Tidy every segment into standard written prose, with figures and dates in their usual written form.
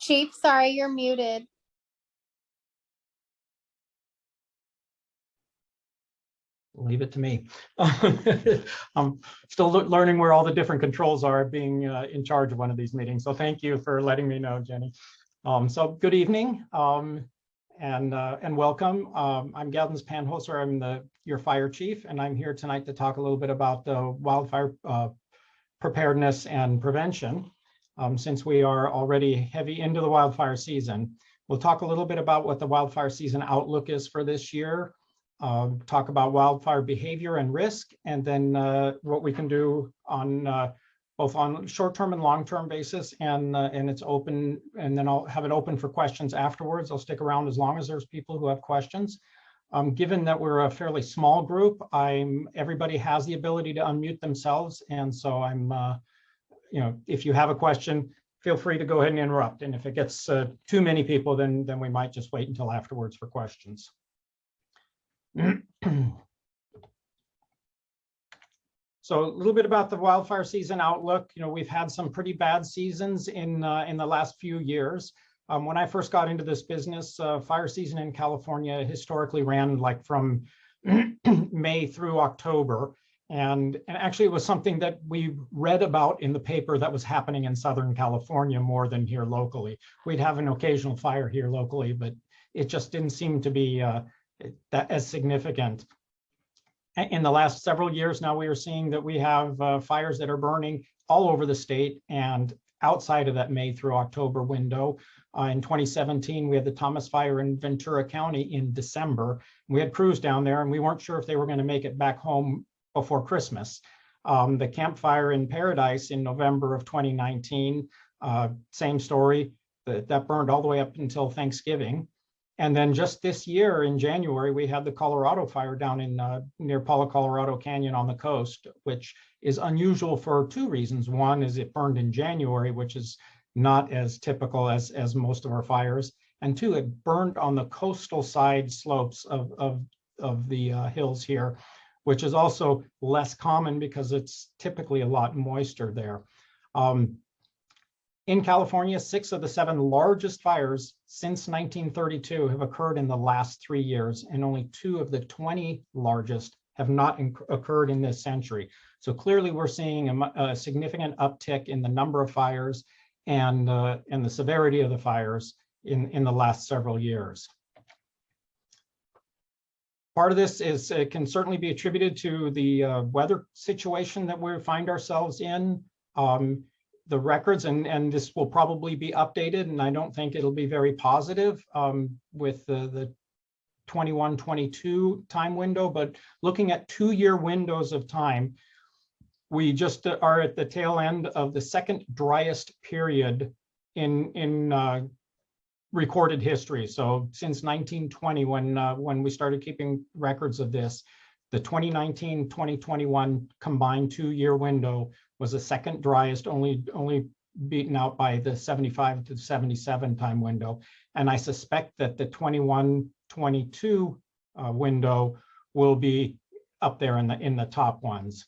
Chief, sorry, you're muted. Leave it to me. I'm still learning where all the different controls are, being in charge of one of these meetings. So thank you for letting me know, Jenny. So good evening and welcome. I'm Gaudenz Panholzer. I'm your fire chief, and I'm here tonight to talk a little bit about wildfire preparedness and prevention. Since we are already heavy into the wildfire season, we'll talk a little bit about what the wildfire season outlook is for this year. Talk about wildfire behavior and risk, and then what we can do on both on short-term and long-term basis, and it's open, and then I'll have it open for questions afterwards. I'll stick around as long as there's people who have questions. Given that we're a fairly small group, everybody has the ability to unmute themselves, and so if you have a question, feel free to go ahead and interrupt, and if it gets too many people, then we might just wait until afterwards for questions. So a little bit about the wildfire season outlook. We've had some pretty bad seasons in the last few years. When I first got into this business, fire season in California historically ran like from May through October. And actually it was something that we read about in the paper that was happening in Southern California more than here locally. We'd have an occasional fire here locally, but it just didn't seem to be that as significant. In the last several years now, we are seeing that we have fires that are burning all over the state and outside of that May through October window. In 2017, we had the Thomas Fire in Ventura County in December. We had crews down there and we weren't sure if they were going to make it back home before Christmas. The Camp Fire in Paradise in November of 2019, same story, that burned all the way up until Thanksgiving. And then just this year in January, we had the Colorado fire down in near Palo Colorado Canyon on the coast, which is unusual for two reasons. One is it burned in January, which is not as typical as most of our fires. And two, it burned on the coastal side slopes of the hills here, which is also less common because it's typically a lot moister there. In California, 6 of the 7 largest fires since 1932 have occurred in the last 3 years, and only 2 of the 20 largest have not occurred in this century. So clearly we're seeing a significant uptick in the number of fires and the severity of the fires in the last several years. Part of this can certainly be attributed to the weather situation that we find ourselves in. The records, and this will probably be updated, and I don't think it'll be very positive with the 21-22 time window, but looking at 2-year windows of time, we just are at the tail end of the second driest period in recorded history. So since 1920, when we started keeping records of this, the 2019-2021 combined 2-year window was the second driest, only beaten out by the 75 to 77 time window. And I suspect that the 21-22 window will be up there in the top ones.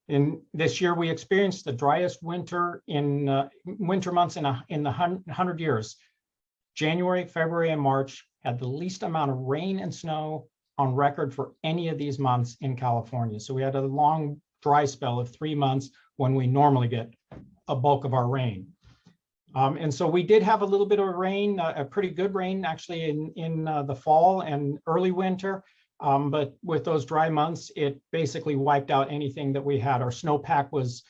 In this year, we experienced the driest winter in winter months in the 100 years. January, February, and March had the least amount of rain and snow on record for any of these months in California. So we had a long dry spell of 3 months when we normally get a bulk of our rain. And so we did have a little bit of rain, a pretty good rain actually in the fall and early winter. But with those dry months, it basically wiped out anything that we had. Our snowpack was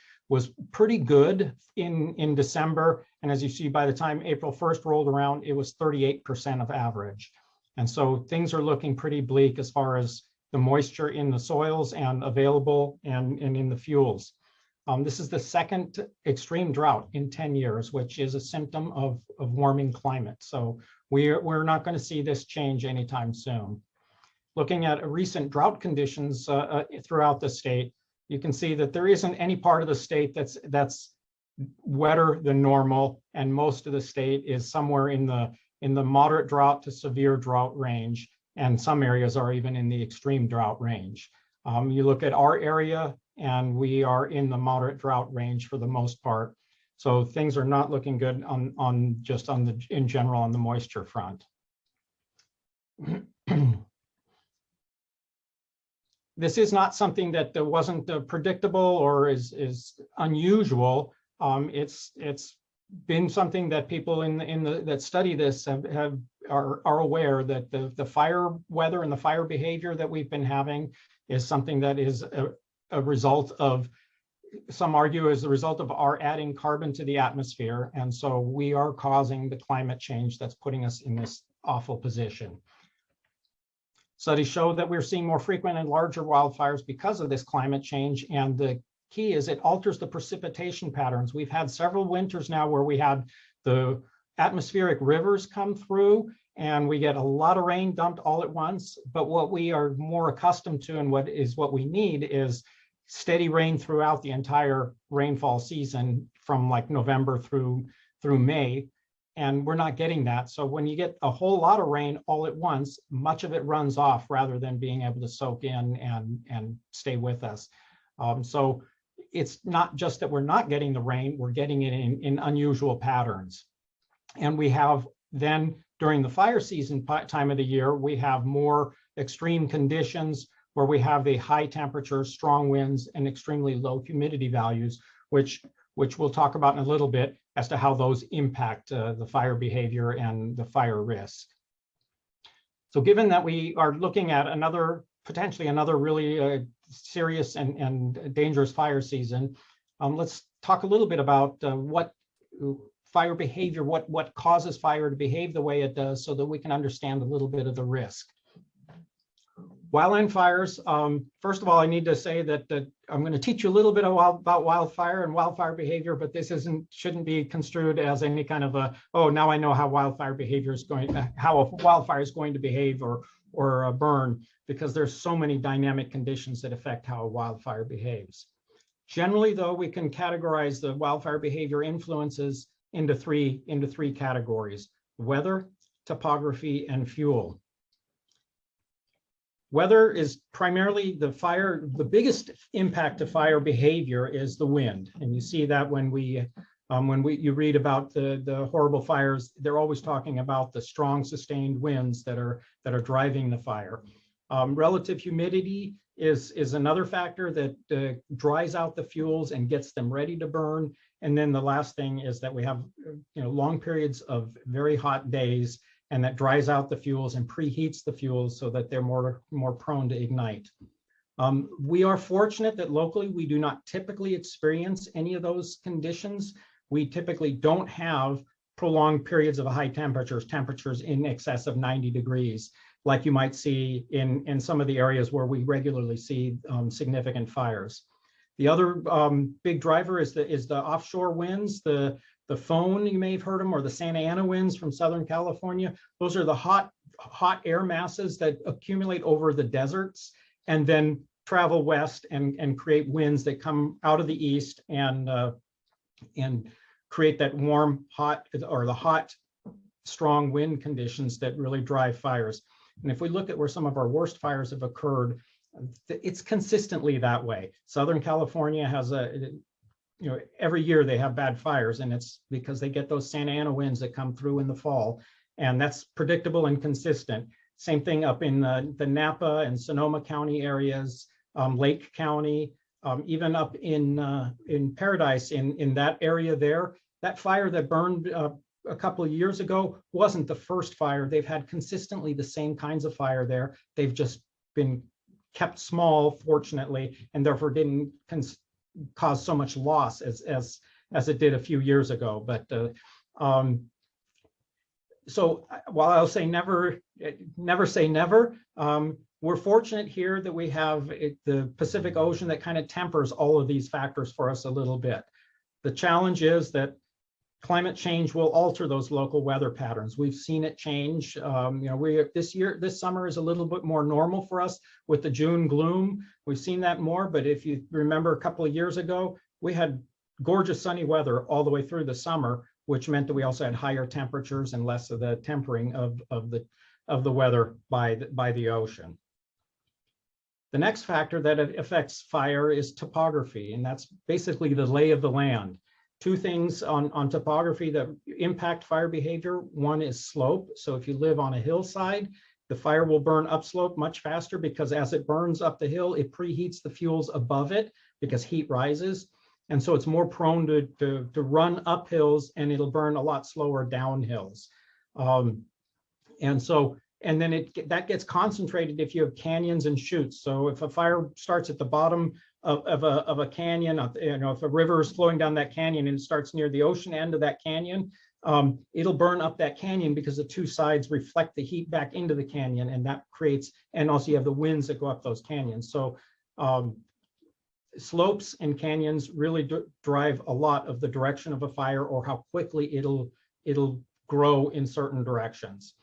pretty good in December. And as you see, by the time April 1st rolled around, it was 38% of average. And so things are looking pretty bleak as far as the moisture in the soils and available and in the fuels. This is the second extreme drought in 10 years, which is a symptom of warming climate. So we're not going to see this change anytime soon. Looking at recent drought conditions throughout the state, you can see that there isn't any part of the state that's wetter than normal, and most of the state is somewhere in the moderate drought to severe drought range, and some areas are even in the extreme drought range. You look at our area, and we are in the moderate drought range for the most part. So things are not looking good in general on the moisture front. This is not something that wasn't predictable or is unusual. It's been something that people that study this are aware that the fire weather and the fire behavior that we've been having is something that is a result of, some argue, as a result of our adding carbon to the atmosphere. And so we are causing the climate change that's putting us in this awful position. Studies show that we're seeing more frequent and larger wildfires because of this climate change. And the key is it alters the precipitation patterns. We've had several winters now where we had the atmospheric rivers come through and we get a lot of rain dumped all at once. But what we are more accustomed to and what we need is steady rain throughout the entire rainfall season from like November through May. And we're not getting that. So when you get a whole lot of rain all at once, much of it runs off rather than being able to soak in and stay with us. So it's not just that we're not getting the rain, we're getting it in unusual patterns. And we have then during the fire season time of the year, we have more extreme conditions where we have the high temperatures, strong winds, and extremely low humidity values, which we'll talk about in a little bit as to how those impact the fire behavior and the fire risk. So given that we are looking at potentially another really serious and dangerous fire season, let's talk a little bit about what fire behavior, what causes fire to behave the way it does so that we can understand a little bit of the risk. Wildland fires, first of all, I need to say that I'm going to teach you a little bit about wildfire and wildfire behavior, but this shouldn't be construed as any kind of oh, now I know how wildfire behavior is how a wildfire is going to behave or burn, because there's so many dynamic conditions that affect how a wildfire behaves. Generally, though, we can categorize the wildfire behavior influences into three categories: weather, topography, and fuel. Weather is primarily the biggest impact to fire behavior is the wind. And you see that when you read about the horrible fires, they're always talking about the strong sustained winds that are driving the fire. Relative humidity is another factor that dries out the fuels and gets them ready to burn. And then the last thing is that we have long periods of very hot days, and that dries out the fuels and preheats the fuels so that they're more prone to ignite. We are fortunate that locally we do not typically experience any of those conditions. We typically don't have prolonged periods of high temperatures in excess of 90 degrees, like you might see in some of the areas where we regularly see significant fires. The other big driver is the offshore winds, the Phone, you may have heard them, or the Santa Ana winds from Southern California. Those are the hot air masses that accumulate over the deserts and then travel west and create winds that come out of the east and create that warm, hot, or the hot, strong wind conditions that really drive fires. And if we look at where some of our worst fires have occurred, it's consistently that way. Southern California has every year they have bad fires, and it's because they get those Santa Ana winds that come through in the fall, and that's predictable and consistent. Same thing up in the Napa and Sonoma County areas, Lake County, even up in Paradise, in that area there. That fire that burned a couple of years ago wasn't the first fire. They've had consistently the same kinds of fire there. They've just been kept small, fortunately, and therefore didn't cause so much loss as it did a few years ago. But so while I'll say never say never, we're fortunate here that we have the Pacific Ocean that kind of tempers all of these factors for us a little bit. The challenge is that climate change will alter those local weather patterns. We've seen it change. This summer is a little bit more normal for us with the June gloom. We've seen that more, but if you remember a couple of years ago, we had gorgeous sunny weather all the way through the summer, which meant that we also had higher temperatures and less of the tempering of the weather by the ocean. The next factor that affects fire is topography, and that's basically the lay of the land. two things on topography that impact fire behavior. One is slope. So if you live on a hillside, the fire will burn upslope much faster because as it burns up the hill, it preheats the fuels above it because heat rises. And so it's more prone to run up hills, and it'll burn a lot slower down hills. And then that gets concentrated if you have canyons and chutes. So if a fire starts at the bottom of a canyon, if a river is flowing down that canyon and it starts near the ocean end of that canyon, it'll burn up that canyon because the two sides reflect the heat back into the canyon, and that creates, and also you have the winds that go up those canyons. So slopes and canyons really drive a lot of the direction of a fire or how quickly it'll grow in certain directions.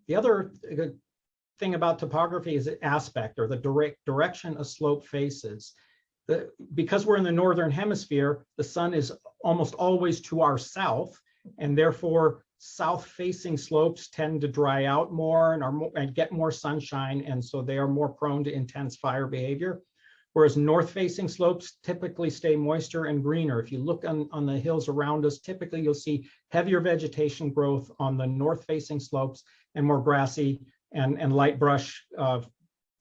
The other thing about topography is aspect, or the direction a slope faces. Because we're in the northern hemisphere, the sun is almost always to our south, and therefore south-facing slopes tend to dry out more and get more sunshine, and so they are more prone to intense fire behavior. Whereas north-facing slopes typically stay moister and greener. If you look on the hills around us, typically you'll see heavier vegetation growth on the north-facing slopes and more grassy and light brush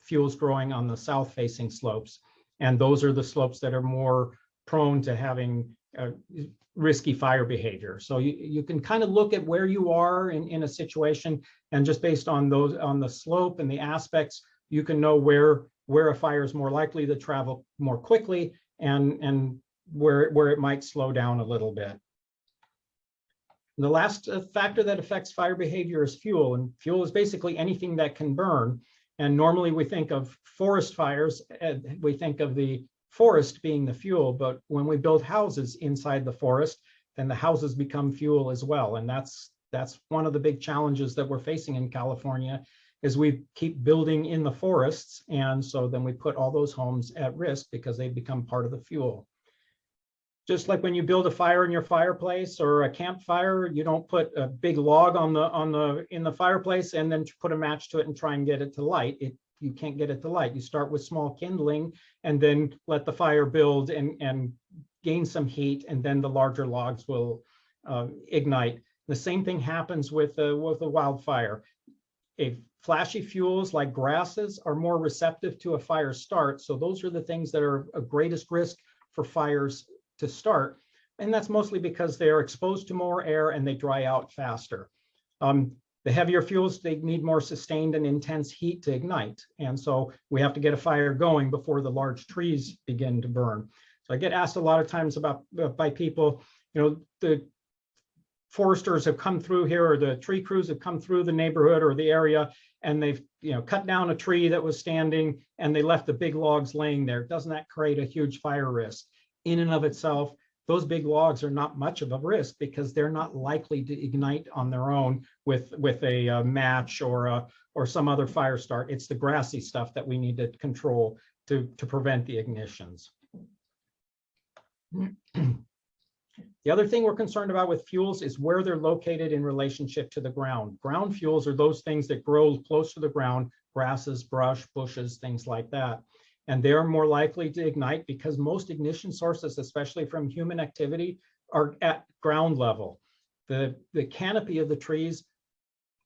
fuels growing on the south-facing slopes. And those are the slopes that are more prone to having risky fire behavior. So you can kind of look at where you are in a situation, and just based on the slope and the aspects, you can know where a fire is more likely to travel more quickly and where it might slow down a little bit. The last factor that affects fire behavior is fuel, and fuel is basically anything that can burn. And normally we think of forest fires, we think of the forest being the fuel, but when we build houses inside the forest, then the houses become fuel as well. And that's one of the big challenges that we're facing in California, is we keep building in the forests, and so then we put all those homes at risk because they become part of the fuel. Just like when you build a fire in your fireplace or a campfire, you don't put a big log in the fireplace and then put a match to it and try and get it to light. You can't get it to light. You start with small kindling and then let the fire build and gain some heat, and then the larger logs will ignite. The same thing happens with a wildfire. Flashy fuels like grasses are more receptive to a fire start. So those are the things that are of greatest risk for fires to start. And that's mostly because they are exposed to more air and they dry out faster. The heavier fuels, they need more sustained and intense heat to ignite. And so we have to get a fire going before the large trees begin to burn. So I get asked a lot of times by people, the foresters have come through here, or the tree crews have come through the neighborhood or the area, and they've cut down a tree that was standing and they left the big logs laying there. Doesn't that create a huge fire risk? In and of itself, those big logs are not much of a risk because they're not likely to ignite on their own with a match or some other fire start. It's the grassy stuff that we need to control to prevent the ignitions. The other thing we're concerned about with fuels is where they're located in relationship to the ground. Ground fuels are those things that grow close to the ground, grasses, brush, bushes, things like that. And they're more likely to ignite because most ignition sources, especially from human activity, are at ground level. The canopy of the trees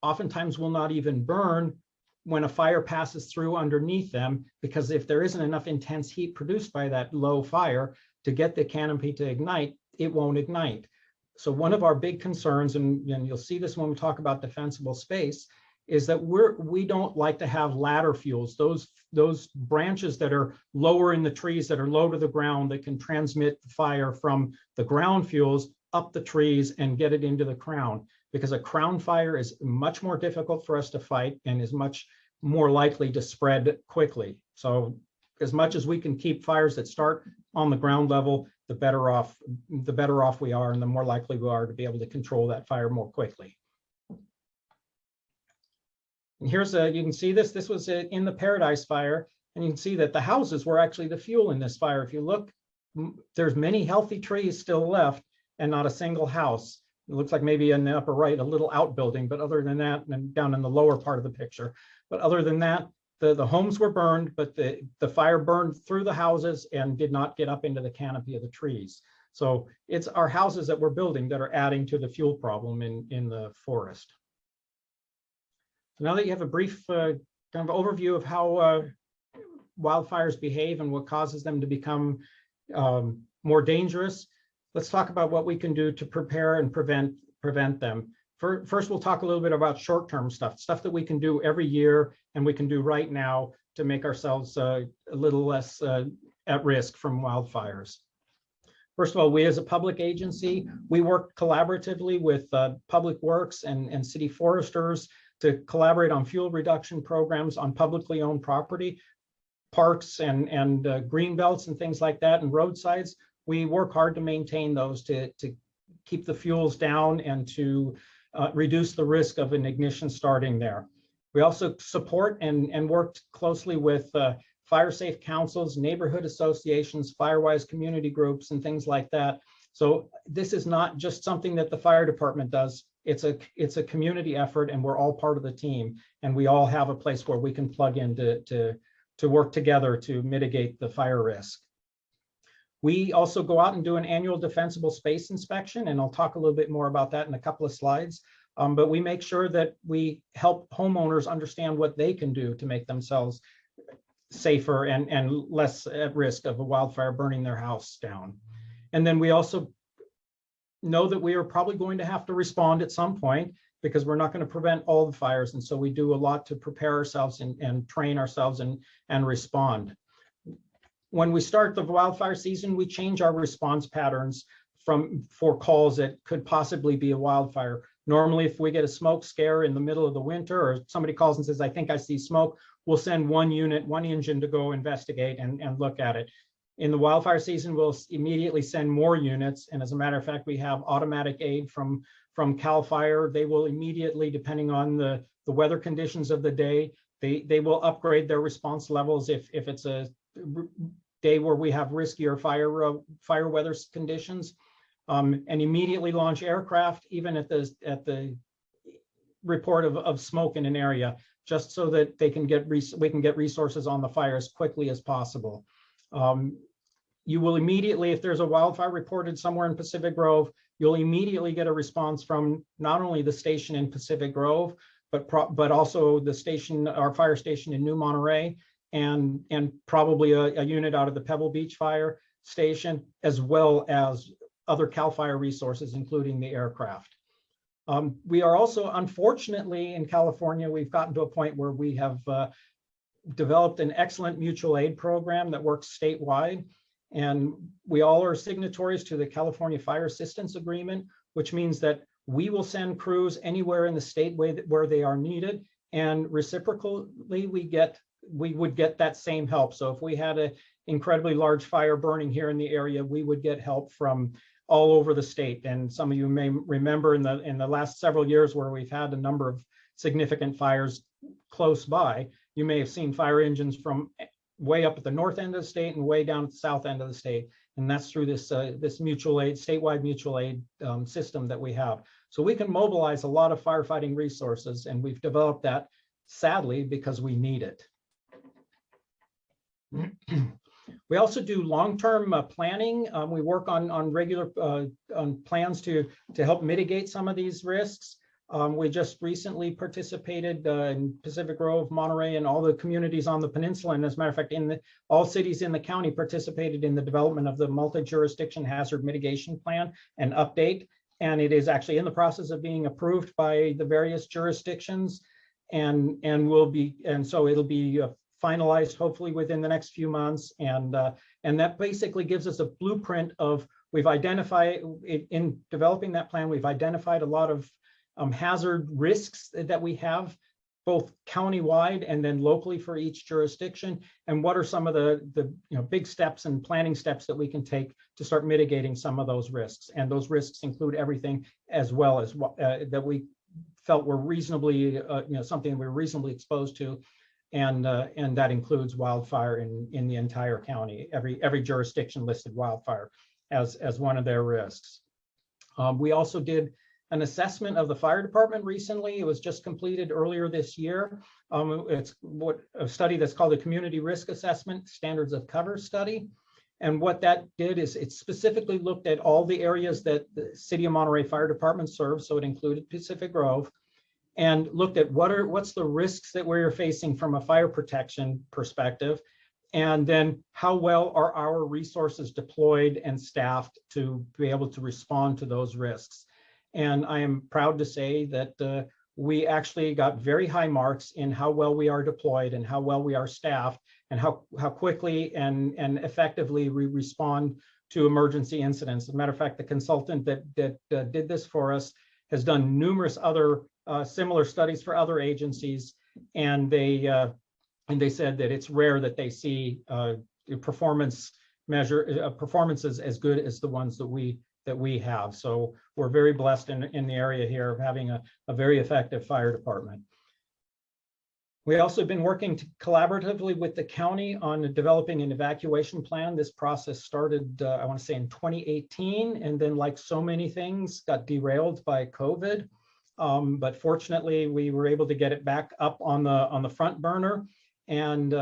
oftentimes will not even burn when a fire passes through underneath them, because if there isn't enough intense heat produced by that low fire to get the canopy to ignite, it won't ignite. So one of our big concerns, and you'll see this when we talk about defensible space, is that we don't like to have ladder fuels, those branches that are lower in the trees, that are low to the ground, that can transmit fire from the ground fuels up the trees and get it into the crown, because a crown fire is much more difficult for us to fight and is much more likely to spread quickly. So as much as we can keep fires that start on the ground level, the better off we are, and the more likely we are to be able to control that fire more quickly. And here's you can see this was in the Paradise Fire, and you can see that the houses were actually the fuel in this fire. If you look, there's many healthy trees still left and not a single house. It looks like maybe in the upper right, a little outbuilding, but other than that, and down in the lower part of the picture, but other than that, the homes were burned, but the fire burned through the houses and did not get up into the canopy of the trees. So it's our houses that we're building that are adding to the fuel problem in the forest. So now that you have a brief kind of overview of how wildfires behave and what causes them to become more dangerous, let's talk about what we can do to prepare and prevent them. First, we'll talk a little bit about short-term stuff that we can do every year and we can do right now to make ourselves a little less at risk from wildfires. First of all, we as a public agency, we work collaboratively with public works and city foresters to collaborate on fuel reduction programs on publicly owned property, parks and green belts and things like that, and roadsides. We work hard to maintain those to keep the fuels down and to reduce the risk of an ignition starting there. We also support and work closely with fire safe councils, neighborhood associations, Firewise community groups, and things like that. So this is not just something that the fire department does. It's a community effort, and we're all part of the team, and we all have a place where we can plug in to work together to mitigate the fire risk. We also go out and do an annual defensible space inspection, and I'll talk a little bit more about that in a couple of slides. But we make sure that we help homeowners understand what they can do to make themselves safer and less at risk of a wildfire burning their house down. And then we also know that we are probably going to have to respond at some point because we're not going to prevent all the fires. And so we do a lot to prepare ourselves and train ourselves and respond. When we start the wildfire season, we change our response patterns for calls that could possibly be a wildfire. Normally, if we get a smoke scare in the middle of the winter or somebody calls and says, I think I see smoke, we'll send one engine to go investigate and look at it. In the wildfire season, we'll immediately send more units. And as a matter of fact, we have automatic aid from CAL FIRE. They will immediately, depending on the weather conditions of the day, they will upgrade their response levels if it's a day where we have riskier fire weather conditions, and immediately launch aircraft even at the report of smoke in an area, just so that we can get resources on the fire as quickly as possible. You will immediately, if there's a wildfire reported somewhere in Pacific Grove, you'll immediately get a response from not only the station in Pacific Grove, but also the station, our fire station in New Monterey, and probably a unit out of the Pebble Beach Fire Station, as well as other CAL FIRE resources, including the aircraft. We are also, unfortunately, in California, we've gotten to a point where we have developed an excellent mutual aid program that works statewide. And we all are signatories to the California Fire Assistance Agreement, which means that we will send crews anywhere in the state where they are needed. And reciprocally, we would get that same help. So if we had an incredibly large fire burning here in the area, we would get help from all over the state. And some of you may remember in the last several years where we've had a number of significant fires close by, you may have seen fire engines from way up at the north end of the state and way down at the south end of the state. And that's through this mutual aid, statewide mutual aid system that we have. So we can mobilize a lot of firefighting resources, and we've developed that, sadly, because we need it. We also do long-term planning. We work on regular plans to help mitigate some of these risks. We just recently participated in Pacific Grove, Monterey, and all the communities on the peninsula. And as a matter of fact, all cities in the county participated in the development of the multi-jurisdiction hazard mitigation plan and update. And it is actually in the process of being approved by the various jurisdictions, and so it'll be finalized hopefully within the next few months. And that basically gives us a blueprint of, we've identified, in developing that plan, we've identified a lot of hazard risks that we have, both countywide and then locally for each jurisdiction, and what are some of the big steps and planning steps that we can take to start mitigating some of those risks. And those risks include everything as well as that we felt were reasonably something we were reasonably exposed to, and that includes wildfire in the entire county. Every jurisdiction listed wildfire as one of their risks. We also did an assessment of the fire department recently. It was just completed earlier this year. It's a study that's called a Community Risk Assessment Standards of Cover study. And what that did is it specifically looked at all the areas that the City of Monterey Fire Department serves, so it included Pacific Grove, and looked at what's the risks that we're facing from a fire protection perspective, and then how well are our resources deployed and staffed to be able to respond to those risks. And I am proud to say that we actually got very high marks in how well we are deployed and how well we are staffed and how quickly and effectively we respond to emergency incidents. As a matter of fact, the consultant that did this for us has done numerous other similar studies for other agencies, and they said that it's rare that they see performances as good as the ones that we have. So we're very blessed in the area here of having a very effective fire department. We also have been working collaboratively with the county on developing an evacuation plan. This process started, I want to say, in 2018, and then, like so many things, got derailed by COVID. But fortunately, we were able to get it back up on the front burner. And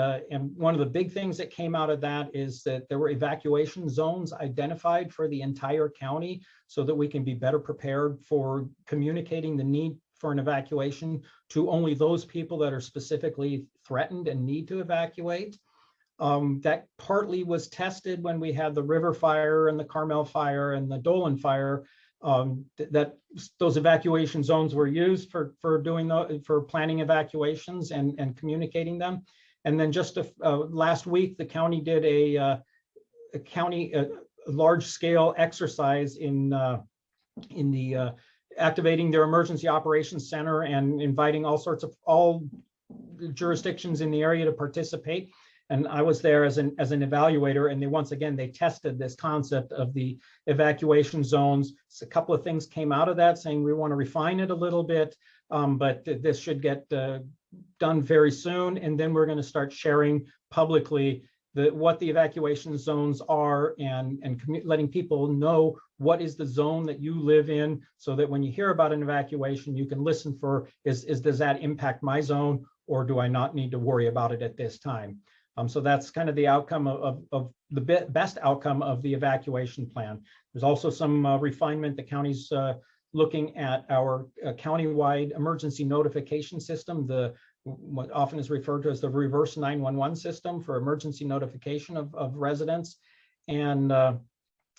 one of the big things that came out of that is that there were evacuation zones identified for the entire county so that we can be better prepared for communicating the need for an evacuation to only those people that are specifically threatened and need to evacuate. That partly was tested when we had the River Fire and the Carmel Fire and the Dolan Fire. That those evacuation zones were used for planning evacuations and communicating them. And then just last week, the county did a large-scale exercise in the activating their emergency operations center and inviting all jurisdictions in the area to participate. And I was there as an evaluator, and once again they tested this concept of the evacuation zones. So a couple of things came out of that, saying we want to refine it a little bit, but this should get done very soon. And then we're going to start sharing publicly what the evacuation zones are and letting people know what is the zone that you live in, so that when you hear about an evacuation, you can listen for, does that impact my zone, or do I not need to worry about it at this time? So that's kind of the outcome of the best outcome of the evacuation plan. There's also some refinement. The county's looking at our countywide emergency notification system, what often is referred to as the reverse 911 system for emergency notification of residents. And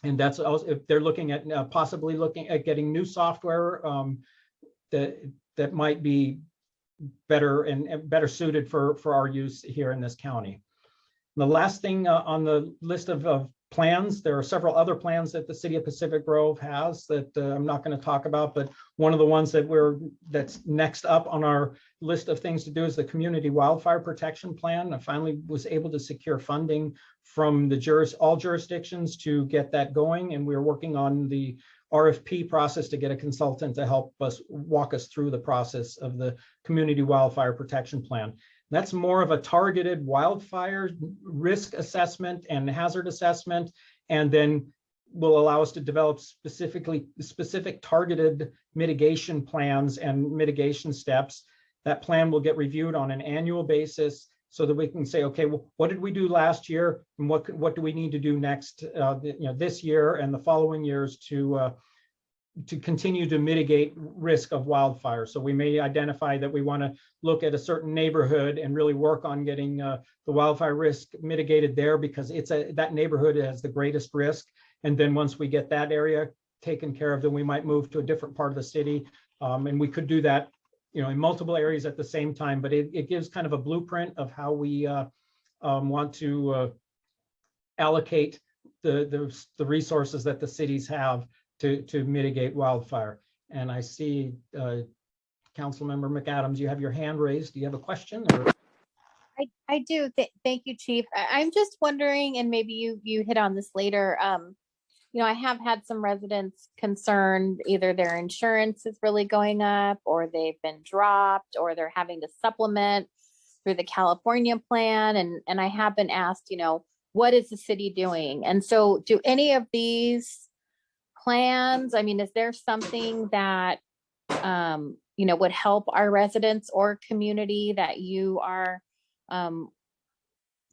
that's also, if they're looking at possibly looking at getting new software that might be better and better suited for our use here in this county. The last thing on the list of plans, there are several other plans that the City of Pacific Grove has that I'm not going to talk about, but one of the ones that's next up on our list of things to do is the Community Wildfire Protection Plan. I finally was able to secure funding from all jurisdictions to get that going, and we're working on the RFP process to get a consultant to help us walk us through the process of the Community Wildfire Protection Plan. That's more of a targeted wildfire risk assessment and hazard assessment, and then will allow us to develop specific targeted mitigation plans and mitigation steps. That plan will get reviewed on an annual basis so that we can say, okay, well, what did we do last year, and what do we need to do next, this year and the following years to continue to mitigate risk of wildfire. So we may identify that we want to look at a certain neighborhood and really work on getting the wildfire risk mitigated there, because that neighborhood has the greatest risk. And then once we get that area taken care of, then we might move to a different part of the city. And we could do that, in multiple areas at the same time, but it gives kind of a blueprint of how we want to allocate the resources that the cities have to mitigate wildfire. And I see Councilmember McAdams, you have your hand raised. Do you have a question? Or? I do. Thank you, Chief. I'm just wondering, and maybe you hit on this later. I have had some residents concerned either their insurance is really going up, or they've been dropped, or they're having to supplement through the California plan. And I have been asked, what is the city doing? And so do any of these plans, is there something that, would help our residents or community that you are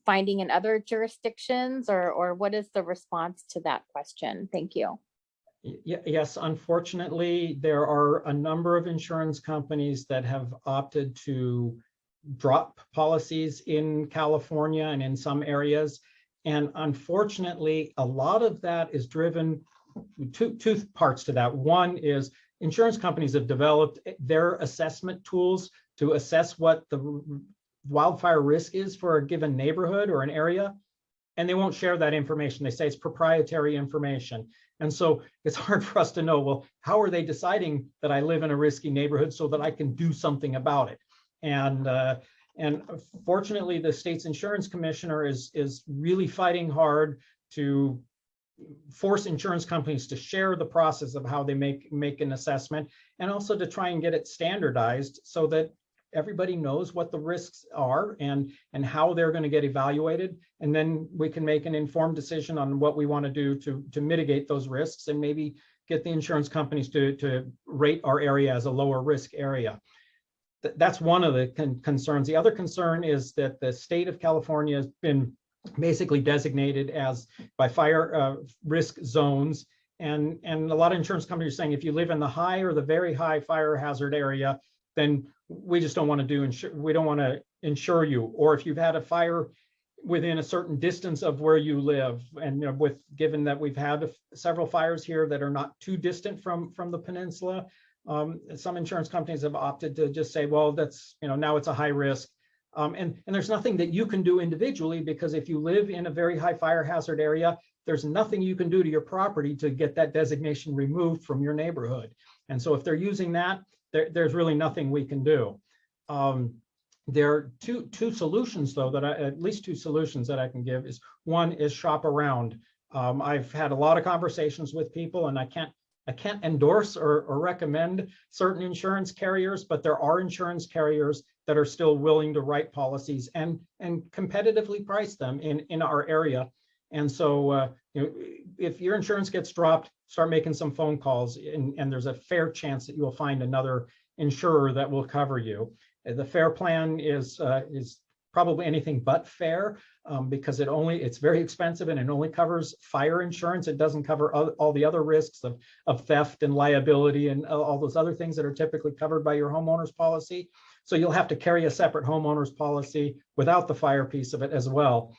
finding in other jurisdictions, or what is the response to that question? Thank you. Yes, unfortunately, there are a number of insurance companies that have opted to drop policies in California and in some areas. And unfortunately, a lot of that is driven, two parts to that. One is insurance companies have developed their assessment tools to assess what the wildfire risk is for a given neighborhood or an area, and they won't share that information. They say it's proprietary information. And so it's hard for us to know, well, how are they deciding that I live in a risky neighborhood so that I can do something about it? And fortunately, the state's insurance commissioner is really fighting hard to force insurance companies to share the process of how they make an assessment, and also to try and get it standardized so that everybody knows what the risks are and how they're going to get evaluated. And then we can make an informed decision on what we want to do to mitigate those risks, and maybe get the insurance companies to rate our area as a lower risk area. That's one of the concerns. The other concern is that the state of California has been basically designated as by fire risk zones. And a lot of insurance companies are saying, if you live in the high or the very high fire hazard area, then we just don't want to we don't want to insure you. Or if you've had a fire within a certain distance of where you live, and given that we've had several fires here that are not too distant from the peninsula, some insurance companies have opted to just say, well, that's, now it's a high risk. And there's nothing that you can do individually, because if you live in a very high fire hazard area, there's nothing you can do to your property to get that designation removed from your neighborhood. And so if they're using that, there's really nothing we can do. There are two solutions, though, at least two solutions that I can give. Is one is shop around. I've had a lot of conversations with people, and I can't endorse or recommend certain insurance carriers, but there are insurance carriers that are still willing to write policies and competitively price them in our area. And so if your insurance gets dropped, start making some phone calls, and there's a fair chance that you'll find another insurer that will cover you. The FAIR plan is probably anything but fair, because it's very expensive, and it only covers fire insurance. It doesn't cover all the other risks of theft and liability and all those other things that are typically covered by your homeowner's policy. So you'll have to carry a separate homeowner's policy without the fire piece of it as well.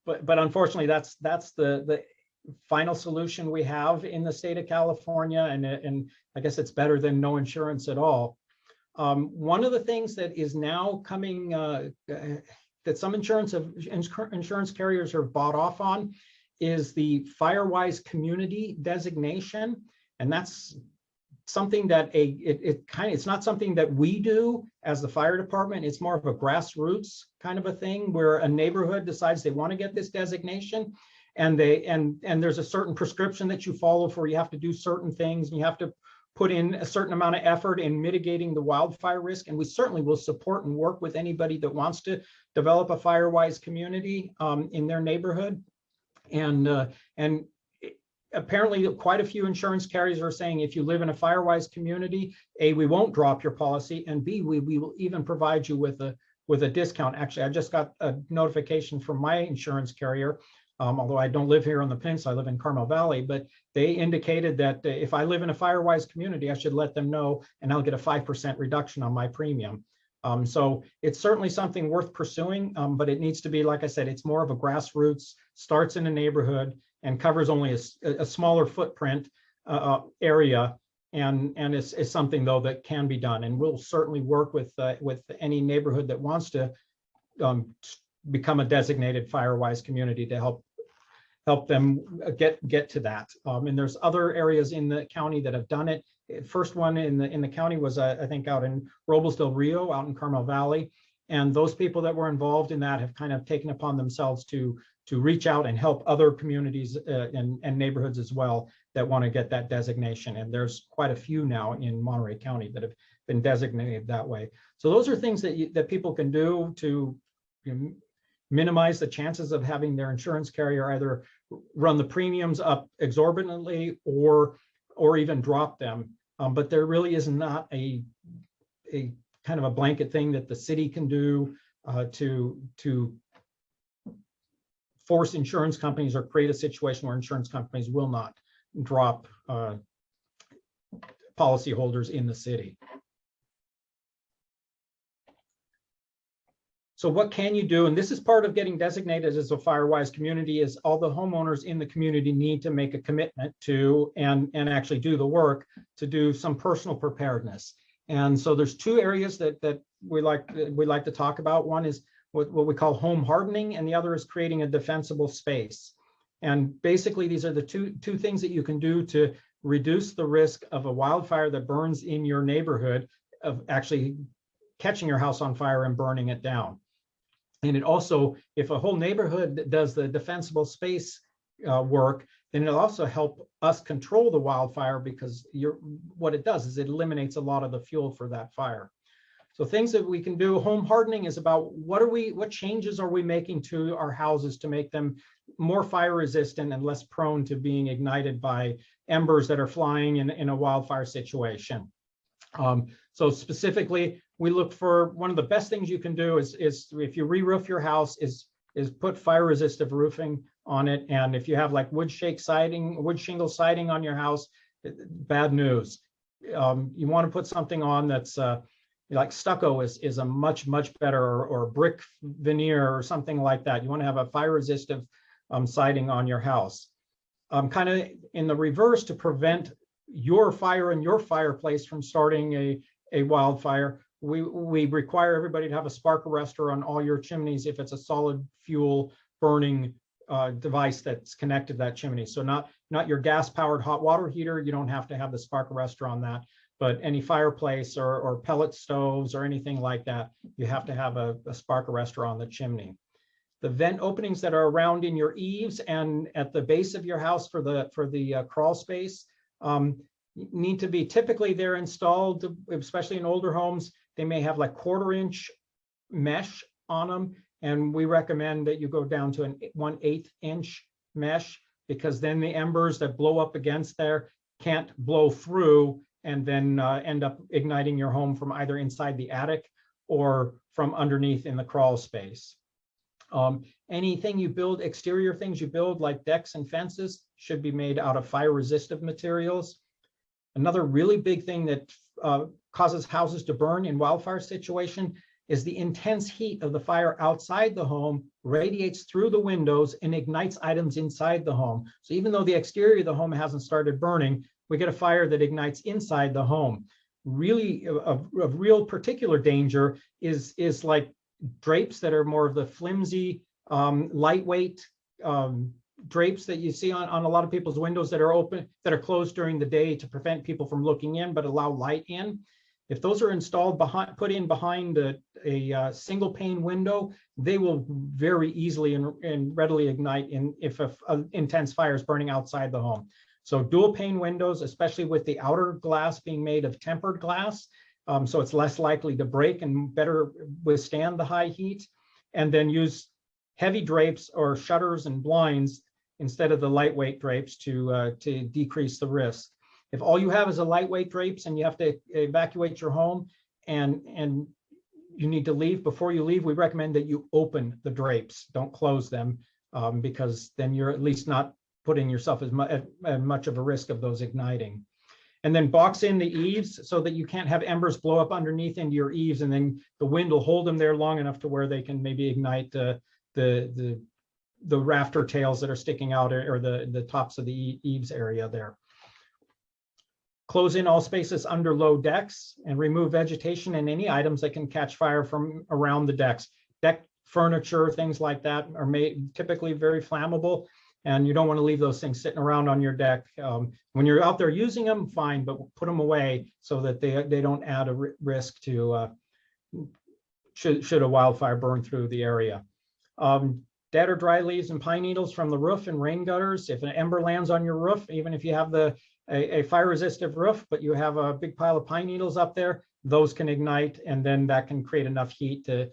But unfortunately, that's the final solution we have in the state of California, and I guess it's better than no insurance at all. One of the things that is now coming that some insurance carriers are bought off on is the FireWise community designation, and that's something that it's not something that we do as the fire department. It's more of a grassroots kind of a thing, where a neighborhood decides they want to get this designation, and there's a certain prescription that you follow for. You have to do certain things, and you have to put in a certain amount of effort in mitigating the wildfire risk. And we certainly will support and work with anybody that wants to develop a FireWise community in their neighborhood. And apparently quite a few insurance carriers are saying, if you live in a FireWise community, A, we won't drop your policy, and B, we will even provide you with a discount. Actually, I just got a notification from my insurance carrier, although I don't live here on the peninsula, I live in Carmel Valley, but they indicated that if I live in a FireWise community, I should let them know, and I'll get a 5% reduction on my premium. So it's certainly something worth pursuing, but it needs to be, like I said, it's more of a grassroots, starts in a neighborhood, and covers only a smaller footprint area, and is something, though, that can be done. And we'll certainly work with any neighborhood that wants to become a designated FireWise community to help them get to that. And there's other areas in the county that have done it. First one in the county was I think out in Robles del Rio, out in Carmel Valley. And those people that were involved in that have kind of taken upon themselves to reach out and help other communities and neighborhoods as well that want to get that designation. And there's quite a few now in Monterey County that have been designated that way. So those are things that people can do to minimize the chances of having their insurance carrier either run the premiums up exorbitantly or even drop them. But there really is not a kind of a blanket thing that the city can do to force insurance companies or create a situation where insurance companies will not drop policyholders in the city. So what can you do? And this is part of getting designated as a FireWise community, is all the homeowners in the community need to make a commitment to and actually do the work to do some personal preparedness. And so there's two areas that we like to talk about. One is what we call home hardening, and the other is creating a defensible space. And basically, these are the two things that you can do to reduce the risk of a wildfire that burns in your neighborhood, of actually catching your house on fire and burning it down. And it also, if a whole neighborhood does the defensible space work, then it'll also help us control the wildfire, because what it does is it eliminates a lot of the fuel for that fire. So things that we can do. Home hardening is about what changes are we making to our houses to make them more fire resistant and less prone to being ignited by embers that are flying in a wildfire situation. So specifically, we look for, one of the best things you can do is if you re-roof your house, is put fire resistive roofing on it. And if you have like wood shingle siding on your house, bad news. You want to put something on that's like stucco is a much better, or brick veneer or something like that. You want to have a fire resistive siding on your house. Kind of in the reverse, to prevent your fire in your fireplace from starting a wildfire, we require everybody to have a spark arrestor on all your chimneys if it's a solid fuel burning device that's connected to that chimney. So not your gas powered hot water heater, you don't have to have the spark arrestor on that, but any fireplace or pellet stoves or anything like that, you have to have a spark arrestor on the chimney. The vent openings that are around in your eaves and at the base of your house for the crawl space need to be, typically they're installed, especially in older homes, they may have like 1/4 inch mesh on them. And we recommend that you go down to an 1/8 inch mesh, because then the embers that blow up against there can't blow through and then end up igniting your home from either inside the attic or from underneath in the crawl space. Anything you build, exterior things you build like decks and fences, should be made out of fire resistive materials. Another really big thing that causes houses to burn in wildfire situation is the intense heat of the fire outside the home radiates through the windows and ignites items inside the home. So even though the exterior of the home hasn't started burning, we get a fire that ignites inside the home. Really, of real particular danger is like drapes that are more of the flimsy, lightweight drapes that you see on a lot of people's windows that are open, that are closed during the day to prevent people from looking in but allow light in. If those are installed put in behind a single pane window, they will very easily and readily ignite if an intense fire is burning outside the home. So dual pane windows, especially with the outer glass being made of tempered glass, so it's less likely to break and better withstand the high heat. And then use heavy drapes or shutters and blinds instead of the lightweight drapes to decrease the risk. If all you have is a lightweight drapes and you have to evacuate your home and you need to leave, before you leave, we recommend that you open the drapes, don't close them, because then you're at least not putting yourself at much of a risk of those igniting. And then box in the eaves so that you can't have embers blow up underneath into your eaves, and then the wind will hold them there long enough to where they can maybe ignite the rafter tails that are sticking out, or the tops of the eaves area there. Close in all spaces under low decks and remove vegetation and any items that can catch fire from around the decks. Deck furniture, things like that are typically very flammable, and you don't want to leave those things sitting around on your deck. When you're out there using them, fine, but put them away so that they don't add a risk to should a wildfire burn through the area. Dead or dry leaves and pine needles from the roof and rain gutters. If an ember lands on your roof, even if you have a fire resistive roof, but you have a big pile of pine needles up there, those can ignite, and then that can create enough heat to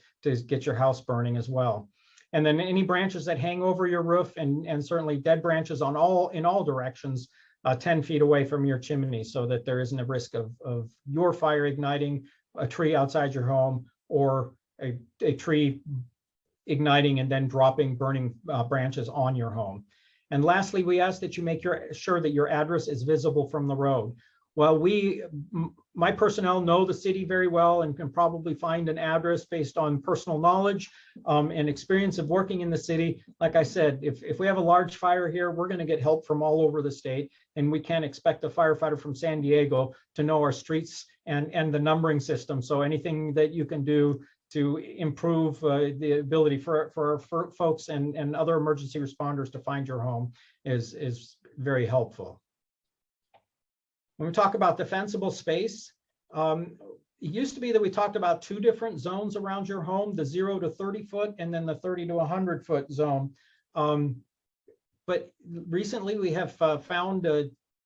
get your house burning as well. And then any branches that hang over your roof, and certainly dead branches in all directions, 10 feet away from your chimney, so that there isn't a risk of your fire igniting a tree outside your home, or a tree igniting and then dropping burning branches on your home. And lastly, we ask that you make sure that your address is visible from the road. Well, my personnel know the city very well and can probably find an address based on personal knowledge and experience of working in the city. Like I said, if we have a large fire here, we're going to get help from all over the state, and we can't expect a firefighter from San Diego to know our streets and the numbering system. So anything that you can do to improve the ability for folks and other emergency responders to find your home is very helpful. When we talk about defensible space, it used to be that we talked about two different zones around your home, the 0 to 30 foot and then the 30 to 100 foot zone. But recently we have found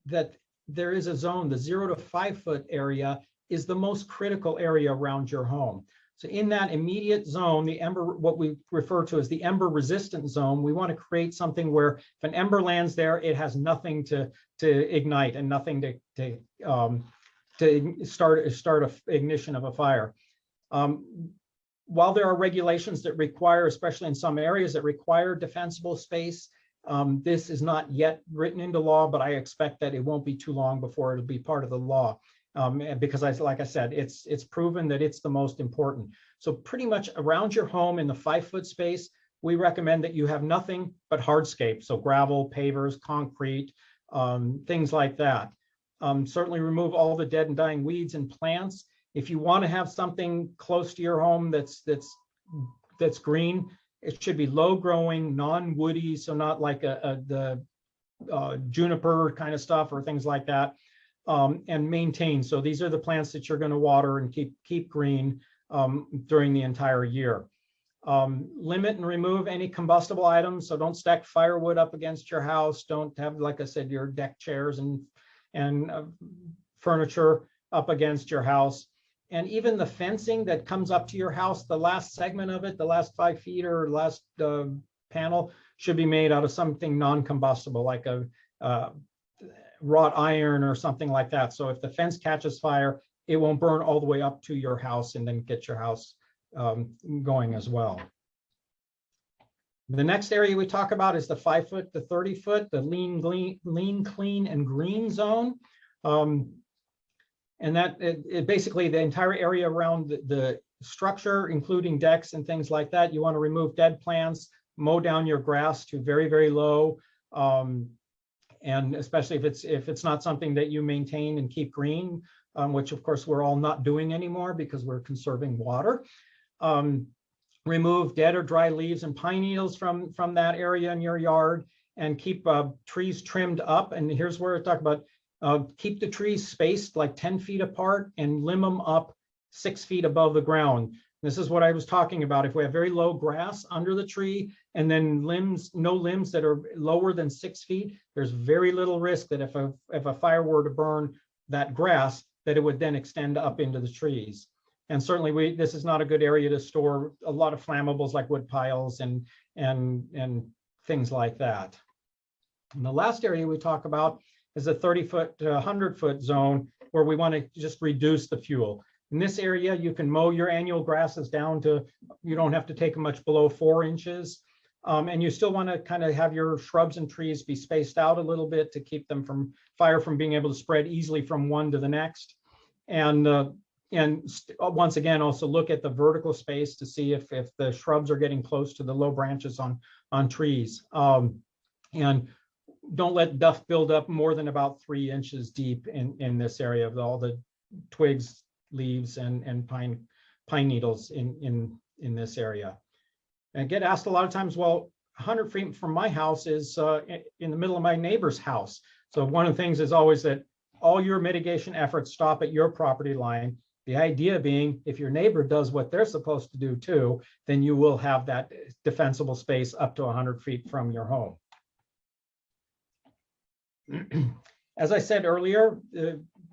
that there is a zone, the 0 to 5 foot area is the most critical area around your home. So in that immediate zone, the ember, what we refer to as the ember resistant zone, we want to create something where if an ember lands there, it has nothing to ignite and nothing to start a ignition of a fire. While there are regulations that require, especially in some areas that require defensible space, this is not yet written into law, but I expect that it won't be too long before it'll be part of the law. Because like I said, it's proven that it's the most important. So pretty much around your home in the 5 foot space, we recommend that you have nothing but hardscape. So gravel, pavers, concrete, things like that. Certainly remove all the dead and dying weeds and plants. If you want to have something close to your home that's green, it should be low growing, non-woody, so not like the juniper kind of stuff or things like that. And maintain. So these are the plants that you're going to water and keep green during the entire year. Limit and remove any combustible items. So don't stack firewood up against your house. Don't have, like I said, your deck chairs and furniture up against your house. And even the fencing that comes up to your house, the last segment of it, the last 5 feet or last panel should be made out of something non-combustible, like a wrought iron or something like that. So if the fence catches fire, it won't burn all the way up to your house and then get your house going as well. The next area we talk about is the 5 foot to 30 foot, the lean, clean, and green zone. And that it basically the entire area around the structure, including decks and things like that. You want to remove dead plants, mow down your grass to very, very low. And especially if it's not something that you maintain and keep green, which of course we're all not doing anymore because we're conserving water. Remove dead or dry leaves and pine needles from that area in your yard, and keep trees trimmed up. And here's where I talk about keep the trees spaced like 10 feet apart and limb them up 6 feet above the ground. This is what I was talking about. If we have very low grass under the tree and then no limbs that are lower than 6 feet, there's very little risk that if a fire were to burn that grass, that it would then extend up into the trees. And certainly this is not a good area to store a lot of flammables like wood piles and things like that. And the last area we talk about is a 30 foot to 100 foot zone where we want to just reduce the fuel. In this area, you can mow your annual grasses down to, you don't have to take them much below 4 inches. And you still want to kind of have your shrubs and trees be spaced out a little bit to keep them from fire from being able to spread easily from one to the next. And once again, also look at the vertical space to see if the shrubs are getting close to the low branches on trees. And don't let duff build up more than about 3 inches deep in this area of all the twigs, leaves, and pine needles in this area. And I get asked a lot of times, well, 100 feet from my house is in the middle of my neighbor's house. So one of the things is always that all your mitigation efforts stop at your property line. The idea being, if your neighbor does what they're supposed to do too, then you will have that defensible space up to 100 feet from your home. As I said earlier,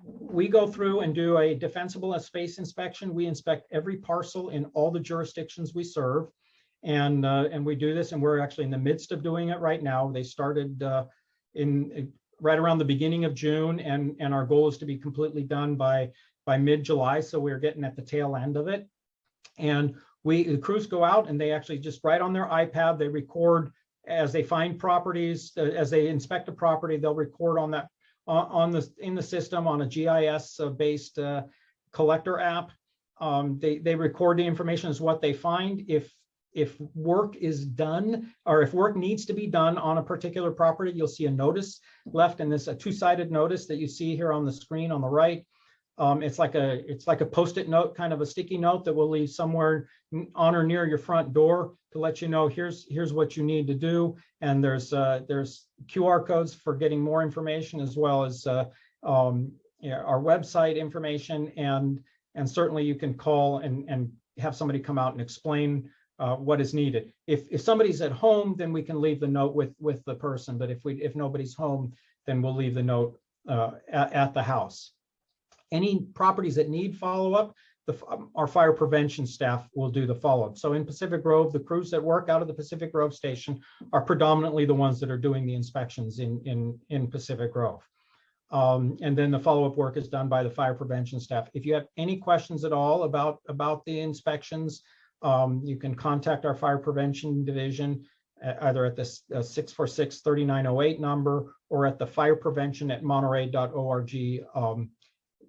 we go through and do a defensible space inspection. We inspect every parcel in all the jurisdictions we serve. And we do this, and we're actually in the midst of doing it right now. They started right around the beginning of June, and our goal is to be completely done by mid-July. So we're getting at the tail end of it. And The crews go out and they actually just write on their iPad, they record as they find properties, as they inspect a property, they'll record on that in the system on a GIS based collector app. They record the information as what they find. If work is done, or if work needs to be done on a particular property, you'll see a notice left, and this a two-sided notice that you see here on the screen on the right. It's like a post-it note, kind of a sticky note that we'll leave somewhere on or near your front door to let you know here's what you need to do. And there's QR codes for getting more information, as well as our website information, and certainly you can call and have somebody come out and explain what is needed. If somebody's at home, then we can leave the note with the person. But if nobody's home, then we'll leave the note at the house. Any properties that need follow-up, our fire prevention staff will do the follow-up. So in Pacific Grove, the crews that work out of the Pacific Grove station are predominantly the ones that are doing the inspections in Pacific Grove. And then the follow-up work is done by the fire prevention staff. If you have any questions at all about the inspections, you can contact our fire prevention division either at the 646-3908 number or at the fireprevention@monterey.org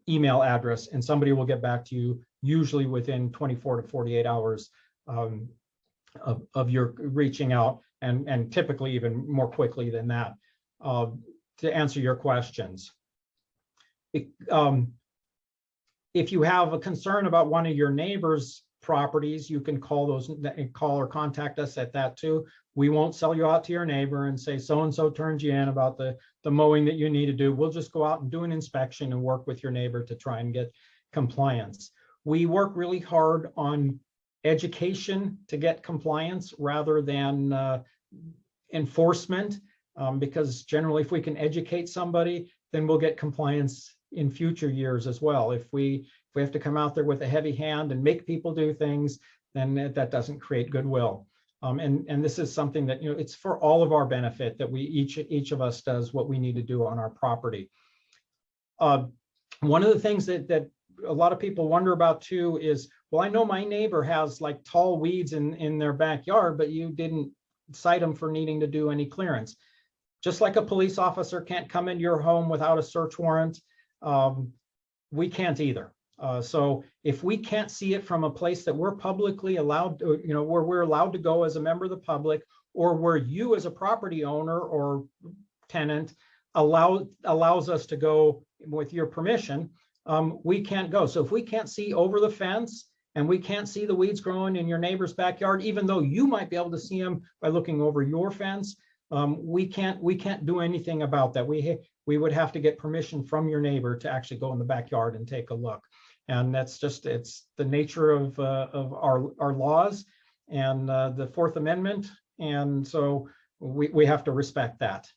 email address, and somebody will get back to you, usually within 24 to 48 hours of your reaching out, and typically even more quickly than that, to answer your questions. If you have a concern about one of your neighbors' properties, you can call or contact us at that too. We won't sell you out to your neighbor and say so-and-so turned you in about the mowing that you need to do. We'll just go out and do an inspection and work with your neighbor to try and get compliance. We work really hard on education to get compliance rather than enforcement, because generally if we can educate somebody, then we'll get compliance in future years as well. If we have to come out there with a heavy hand and make people do things, then that doesn't create goodwill. And this is something that, it's for all of our benefit that we each of us does what we need to do on our property. One of the things that a lot of people wonder about too is, well, I know my neighbor has like tall weeds in their backyard, but you didn't cite them for needing to do any clearance. Just like a police officer can't come into your home without a search warrant, we can't either. So if we can't see it from a place that we're publicly allowed, where we're allowed to go as a member of the public, or where you as a property owner or tenant allows us to go with your permission, we can't go. So if we can't see over the fence and we can't see the weeds growing in your neighbor's backyard, even though you might be able to see them by looking over your fence, we can't do anything about that. We would have to get permission from your neighbor to actually go in the backyard and take a look. And that's just, it's the nature of our laws and the Fourth Amendment. And so we have to respect that.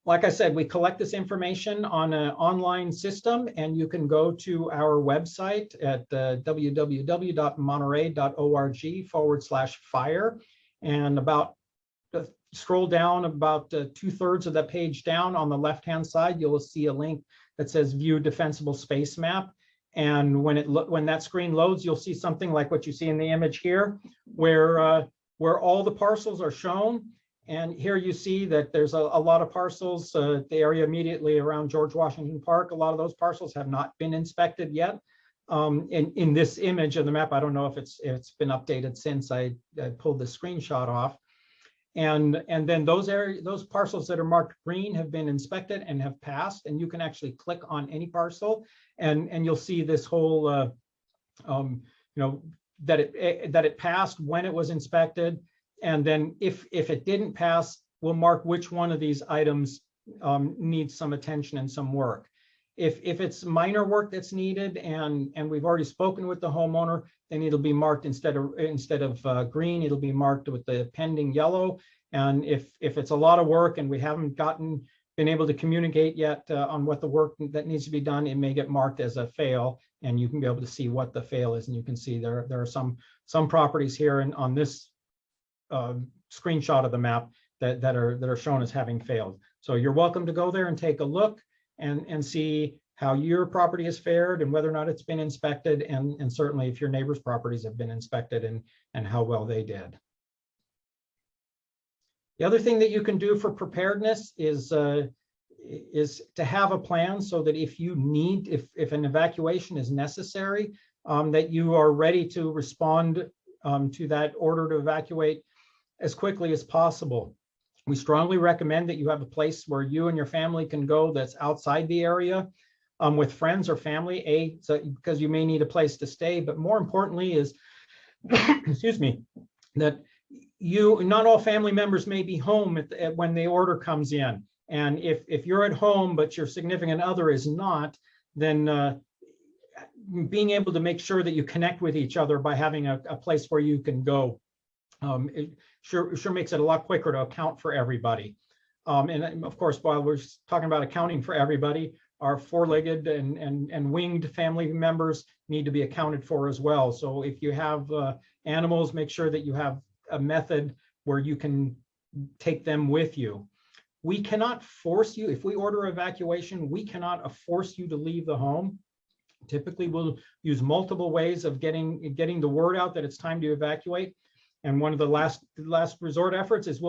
Like I said, we collect this information on an online system, and you can go to our website at www.monterey.org/fire. And scroll down about 2/3 of that page down on the left-hand side, you'll see a link that says View Defensible Space Map. And when that screen loads, you'll see something like what you see in the image here, where all the parcels are shown. And here you see that there's a lot of parcels, the area immediately around George Washington Park. A lot of those parcels have not been inspected yet. In this image of the map, I don't know if it's been updated since I pulled the screenshot off. And then those parcels that are marked green have been inspected and have passed, and you can actually click on any parcel and you'll see this whole that it passed when it was inspected. And then if it didn't pass, we'll mark which one of these items needs some attention and some work. If it's minor work that's needed and we've already spoken with the homeowner, then it'll be marked instead of green, it'll be marked with the pending yellow. And if it's a lot of work and we haven't been able to communicate yet on what the work that needs to be done, it may get marked as a fail, and you can be able to see what the fail is. And you can see there are some properties here and on this screenshot of the map that are shown as having failed. So you're welcome to go there and take a look and see how your property has fared and whether or not it's been inspected, and certainly if your neighbors' properties have been inspected and how well they did. The other thing that you can do for preparedness is to have a plan so that if you need, if an evacuation is necessary, that you are ready to respond to that order to evacuate as quickly as possible. We strongly recommend that you have a place where you and your family can go that's outside the area with friends or family, because you may need a place to stay, but more importantly is, excuse me, that not all family members may be home when the order comes in. And if you're at home, but your significant other is not, then being able to make sure that you connect with each other by having a place where you can go, it sure makes it a lot quicker to account for everybody. And of course, while we're talking about accounting for everybody, our four-legged and winged family members need to be accounted for as well. So if you have animals, make sure that you have a method where you can take them with you. We cannot force you, if we order evacuation, we cannot force you to leave the home. Typically, we'll use multiple ways of getting the word out that it's time to evacuate. And one of the last resort efforts is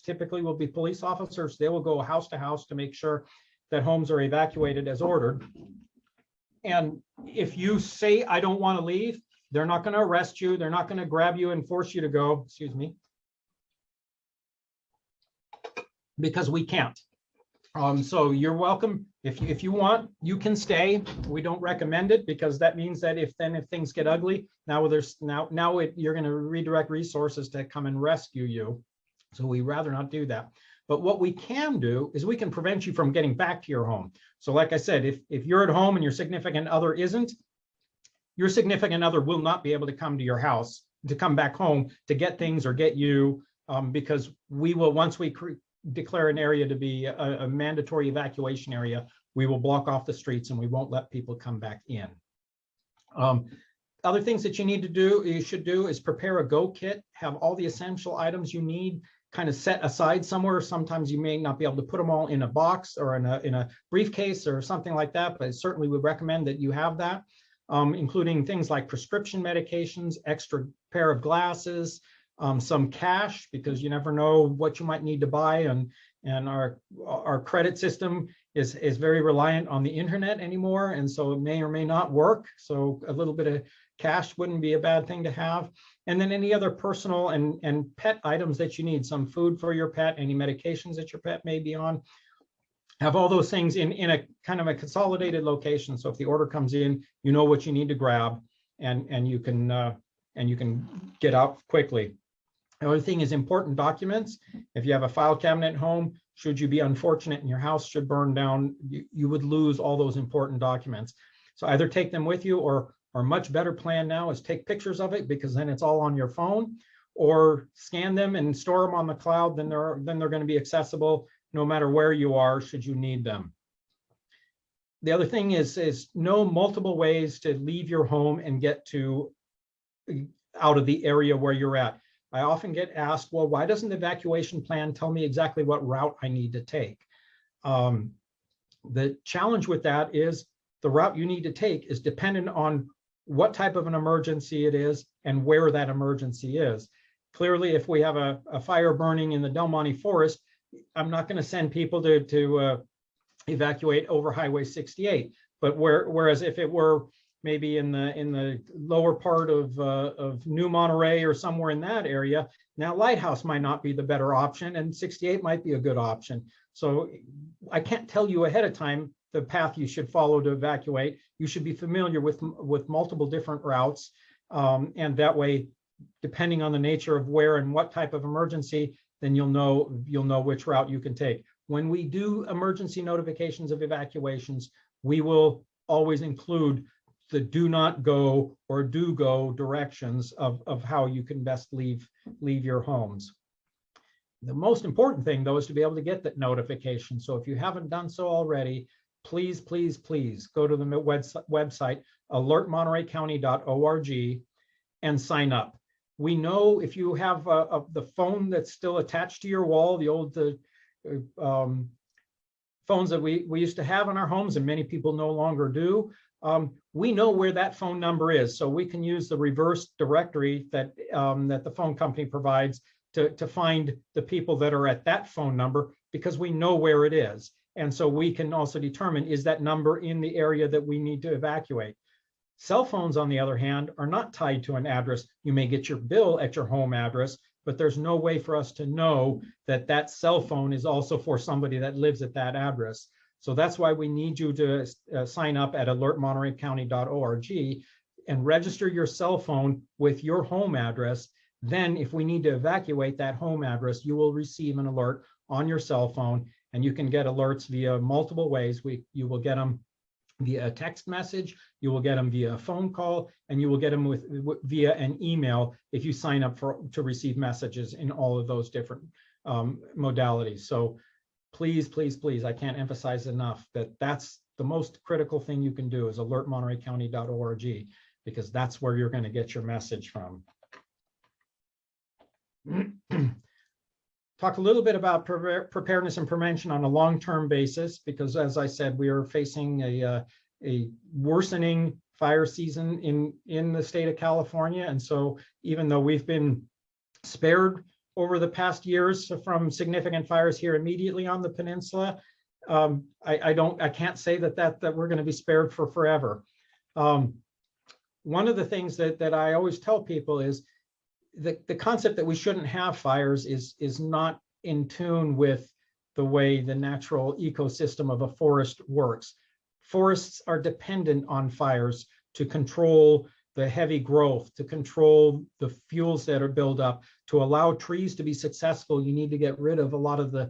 typically will be police officers. They will go house to house to make sure that homes are evacuated as ordered. And if you say, I don't want to leave, they're not going to arrest you. They're not going to grab you and force you to go, excuse me, because we can't. So you're welcome. If you want, you can stay. We don't recommend it because that means that if things get ugly, you're going to redirect resources to come and rescue you. So we rather not do that. But what we can do is we can prevent you from getting back to your home. So like I said, if you're at home and your significant other isn't, your significant other will not be able to come to your house, to come back home to get things or get you, because we will, once we declare an area to be a mandatory evacuation area, we will block off the streets and we won't let people come back in. Other things that you should do is prepare a go kit, have all the essential items you need kind of set aside somewhere. Sometimes you may not be able to put them all in a box or in a briefcase or something like that, but certainly we recommend that you have that, including things like prescription medications, extra pair of glasses, some cash, because you never know what you might need to buy, and our credit system is very reliant on the internet anymore, and so it may or may not work. So a little bit of cash wouldn't be a bad thing to have. And then any other personal and pet items that you need, some food for your pet, any medications that your pet may be on. Have all those things in a kind of a consolidated location. So if the order comes in, you know what you need to grab, and you can get out quickly. The other thing is important documents. If you have a file cabinet at home, should you be unfortunate and your house should burn down, you would lose all those important documents. So either take them with you, or much better plan now is take pictures of it, because then it's all on your phone, or scan them and store them on the cloud. Then they're going to be accessible no matter where you are, should you need them. The other thing is know multiple ways to leave your home and get out of the area where you're at. I often get asked, well, why doesn't the evacuation plan tell me exactly what route I need to take? The challenge with that is the route you need to take is dependent on what type of an emergency it is and where that emergency is. Clearly, if we have a fire burning in the Del Monte forest, I'm not going to send people to evacuate over Highway 68. But whereas if it were maybe in the lower part of New Monterey or somewhere in that area, now Lighthouse might not be the better option, and 68 might be a good option. So I can't tell you ahead of time the path you should follow to evacuate. You should be familiar with multiple different routes, and that way, depending on the nature of where and what type of emergency, then you'll know which route you can take. When we do emergency notifications of evacuations, we will always include the do not go or do go directions of how you can best leave your homes. The most important thing, though, is to be able to get that notification. So if you haven't done so already, please, please, please go to the website alertmontereycounty.org and sign up. We know if you have the phone that's still attached to your wall, the old phones that we used to have in our homes, and many people no longer do, we know where that phone number is. So we can use the reverse directory that, that the phone company provides to find the people that are at that phone number, because we know where it is. And so we can also determine, is that number in the area that we need to evacuate? Cell phones, on the other hand, are not tied to an address. You may get your bill at your home address, but there's no way for us to know that that cell phone is also for somebody that lives at that address. So that's why we need you to sign up at alertmontereycounty.org and register your cell phone with your home address. Then if we need to evacuate that home address, you will receive an alert on your cell phone, and you can get alerts via multiple ways. You will get them via a text message, you will get them via a phone call, and you will get them via an email if you sign up to receive messages in all of those different modalities. So please, please, please, I can't emphasize enough that that's the most critical thing you can do, is alertmontereycounty.org, because that's where you're going to get your message from. Talk a little bit about preparedness and prevention on a long-term basis, because as I said, we are facing a worsening fire season in the state of California. And so even though we've been spared over the past years from significant fires here immediately on the peninsula, I can't say that we're going to be spared for forever. One of the things that I always tell people is the concept that we shouldn't have fires is not in tune with the way the natural ecosystem of a forest works. Forests are dependent on fires to control the heavy growth, to control the fuels that are built up. To allow trees to be successful, you need to get rid of a lot of a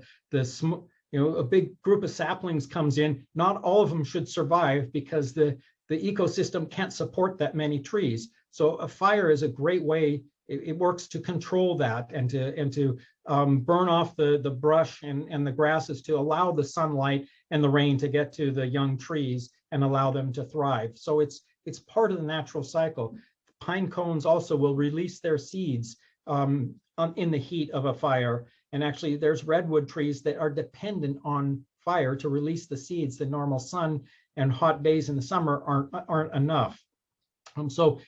big group of saplings comes in. Not all of them should survive because the ecosystem can't support that many trees. So a fire is a great way. It works to control that and to burn off the brush and the grasses, to allow the sunlight and the rain to get to the young trees and allow them to thrive. So it's part of the natural cycle. Pine cones also will release their seeds in the heat of a fire. And actually there's redwood trees that are dependent on fire to release the seeds. The normal sun and hot days in the summer aren't enough. So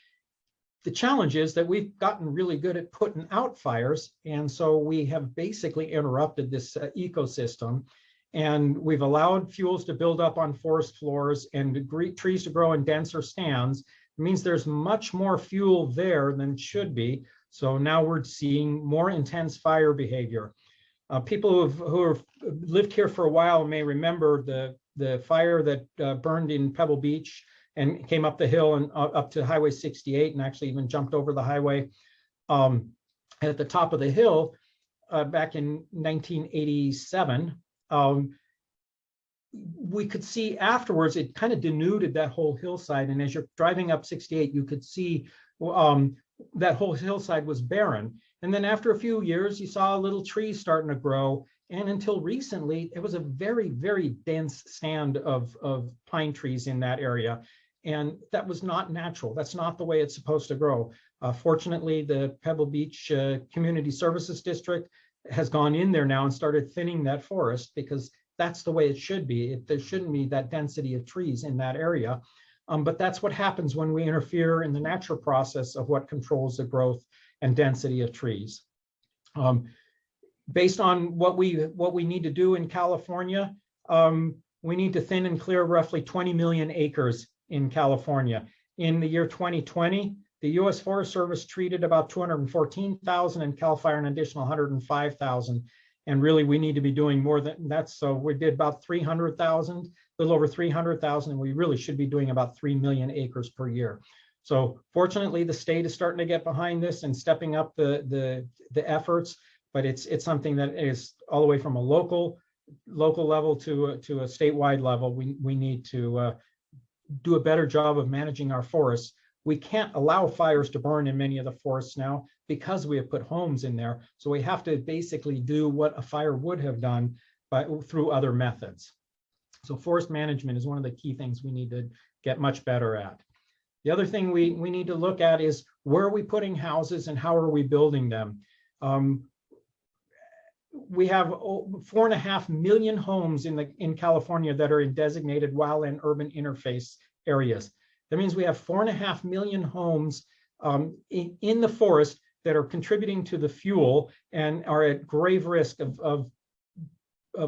the challenge is that we've gotten really good at putting out fires. And so we have basically interrupted this ecosystem. And we've allowed fuels to build up on forest floors and trees to grow in denser stands. It means there's much more fuel there than should be. So now we're seeing more intense fire behavior. People who have lived here for a while may remember the fire that burned in Pebble Beach and came up the hill and up to Highway 68 and actually even jumped over the highway at the top of the hill back in 1987. We could see afterwards, it kind of denuded that whole hillside. And as you're driving up 68, you could see that whole hillside was barren. And then after a few years, you saw little trees starting to grow. And until recently, it was a very, very dense stand of pine trees in that area. And that was not natural. That's not the way it's supposed to grow. Fortunately, the Pebble Beach Community Services District has gone in there now and started thinning that forest, because that's the way it should be. There shouldn't be that density of trees in that area. But that's what happens when we interfere in the natural process of what controls the growth and density of trees. Based on what we need to do in California, we need to thin and clear roughly 20 million acres in California. In the year 2020, the U.S. Forest Service treated about 214,000 and CAL FIRE an additional 105,000. And really, we need to be doing more than that. So we did about 300,000, a little over 300,000, and we really should be doing about 3 million acres per year. So fortunately, the state is starting to get behind this and stepping up the efforts, but it's something that is all the way from a local level to a statewide level. We need to do a better job of managing our forests. We can't allow fires to burn in many of the forests now because we have put homes in there. So we have to basically do what a fire would have done through other methods. So forest management is one of the key things we need to get much better at. The other thing we need to look at is, where are we putting houses and how are we building them? we have 4.5 million homes in California that are in designated wild and urban interface areas. That means we have 4.5 million homes in the forest that are contributing to the fuel and are at grave risk of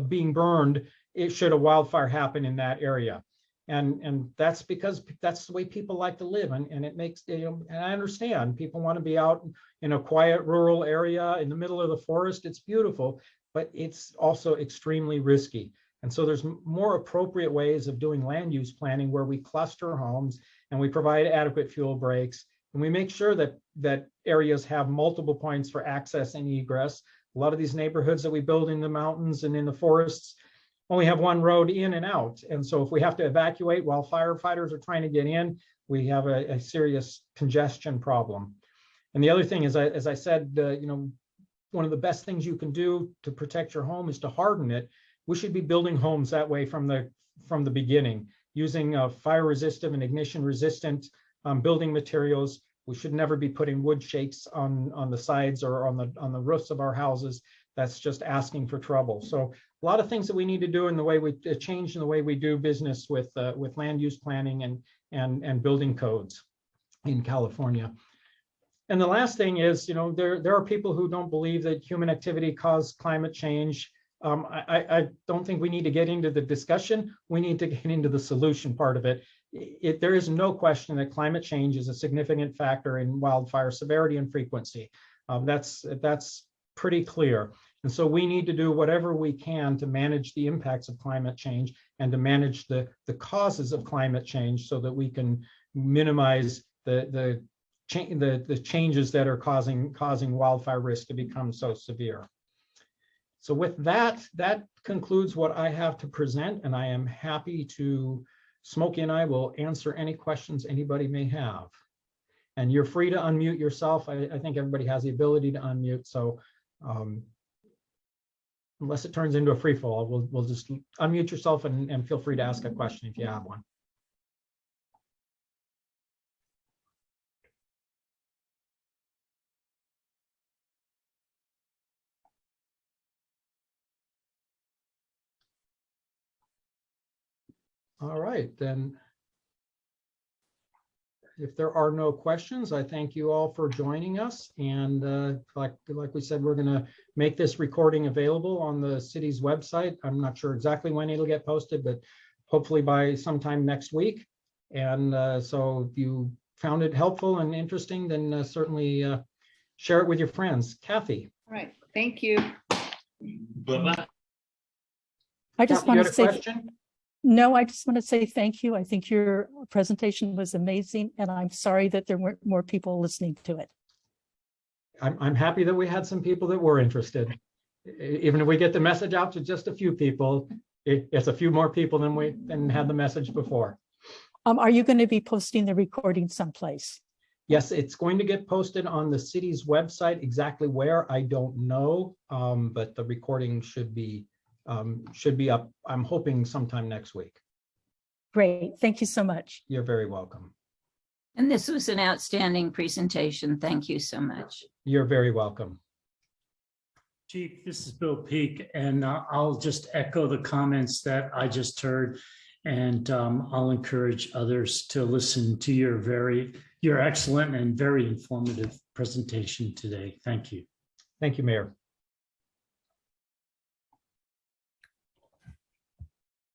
being burned should a wildfire happen in that area. And that's because that's the way people like to live. And it makes, and I understand people want to be out in a quiet rural area in the middle of the forest. It's beautiful, but it's also extremely risky. And so there's more appropriate ways of doing land use planning where we cluster homes and we provide adequate fuel breaks. And we make sure that areas have multiple points for access and egress. A lot of these neighborhoods that we build in the mountains and in the forests only have one road in and out. And so if we have to evacuate while firefighters are trying to get in, we have a serious congestion problem. And the other thing is, as I said, one of the best things you can do to protect your home is to harden it. We should be building homes that way from the beginning, using fire resistant and ignition resistant building materials. We should never be putting wood shakes on the sides or on the roofs of our houses. That's just asking for trouble. So a lot of things that we need to do in the way we change in the way we do business with land use planning and building codes in California. And the last thing is, there are people who don't believe that human activity caused climate change. I don't think we need to get into the discussion. We need to get into the solution part of it. There is no question that climate change is a significant factor in wildfire severity and frequency. That's pretty clear. And so we need to do whatever we can to manage the impacts of climate change and to manage the causes of climate change so that we can minimize the changes that are causing wildfire risk to become so severe. So with that concludes what I have to present, and I am happy to, Smokey and I will answer any questions anybody may have. And you're free to unmute yourself. I think everybody has the ability to unmute. So unless it turns into a free fall, we'll just unmute yourself and feel free to ask a question if you have one. All right, then. If there are no questions, I thank you all for joining us. And like we said, we're going to make this recording available on the city's website. I'm not sure exactly when it'll get posted, but hopefully by sometime next week. And so if you found it helpful and interesting, then certainly share it with your friends. Kathy. All right, thank you. I just want to say, question? no, I just want to say thank you. I think your presentation was amazing, and I'm sorry that there weren't more people listening to it. I'm happy that we had some people that were interested. Even if we get the message out to just a few people, it's a few more people than had the message before. Are you going to be posting the recording someplace? Yes, it's going to get posted on the city's website. Exactly where, I don't know, but the recording should be up, I'm hoping sometime next week. Great. Thank you so much. You're very welcome. And this was an outstanding presentation. Thank you so much. You're very welcome. Chief, this is Bill Peak, and I'll just echo the comments that I just heard, and I'll encourage others to listen to your excellent and very informative presentation today. Thank you. Thank you, Mayor.